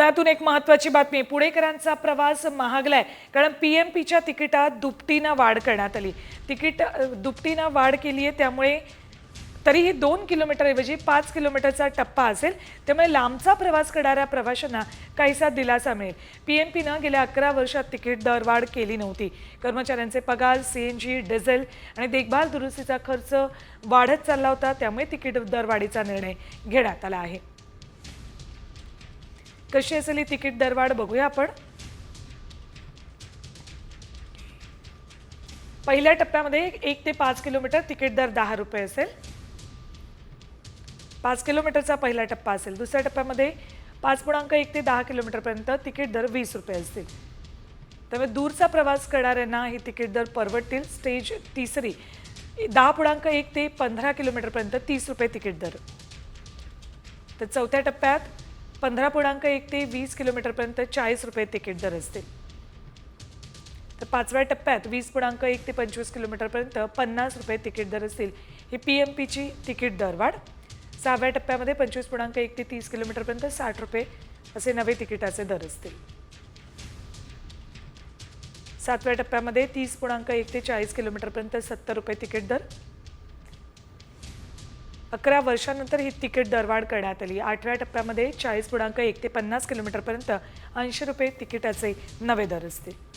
विमानातून एक महत्त्वाची बातमी, पुणेकरांचा प्रवास महागलाय कारण पीएमपीच्या तिकिटात दुपटीनं वाढ करण्यात आली. तिकीट दुपटीनं वाढ केली आहे, त्यामुळे तरीही 2 किलोमीटरऐवजी 5 किलोमीटरचा टप्पा असेल, त्यामुळे लांबचा प्रवास करणाऱ्या प्रवाशांना काहीसा दिलासा मिळेल. पीएमपीनं गेल्या 11 वर्षात तिकीट दरवाढ केली नव्हती. कर्मचाऱ्यांचे पगार, सीएनजी, डिझेल आणि देखभाल दुरुस्तीचा खर्च वाढत चालला होता, त्यामुळे तिकीट दरवाढीचा निर्णय घेण्यात आला आहे. कशी असेल ही तिकीट दरवाढ बघूया आपण. पहिल्या टप्प्यामध्ये 1 ते 5 किलोमीटर तिकीट दर 10 रुपये असेल. 5 किलोमीटरचा पहिला टप्पा असेल. दुसऱ्या टप्प्यामध्ये 5.1 ते 10 किलोमीटरपर्यंत तिकीट दर 20 रुपये असतील. त्यामुळे दूरचा प्रवास करणाऱ्यांना ही तिकीट दर परवडतील. स्टेज तिसरी 10.1 ते 15 किलोमीटरपर्यंत 30 रुपये तिकीट दर. तर चौथ्या टप्प्यात 15.1 ते 20 किलोमीटरपर्यंत 40 रुपये तिकीट दर असतील. तर पाचव्या टप्प्यात 20.1 ते 25 किलोमीटरपर्यंत 50 रुपये तिकीट दर असतील. ही पीएमपीची तिकीट दरवाढ. सहाव्या टप्प्यामध्ये 25.1 ते 30 किलोमीटरपर्यंत 60 रुपये असे नवे तिकिटाचे दर असतील. सातव्या टप्प्यामध्ये 30.1 ते 40 किलोमीटरपर्यंत 70 रुपये तिकीट दर. 11 वर्षांनंतर ही तिकीट दरवाढ करण्यात आली. आठव्या टप्प्यामध्ये 40.1 ते 50 किलोमीटरपर्यंत 80 रुपये तिकिटाचे नवे दर असतील.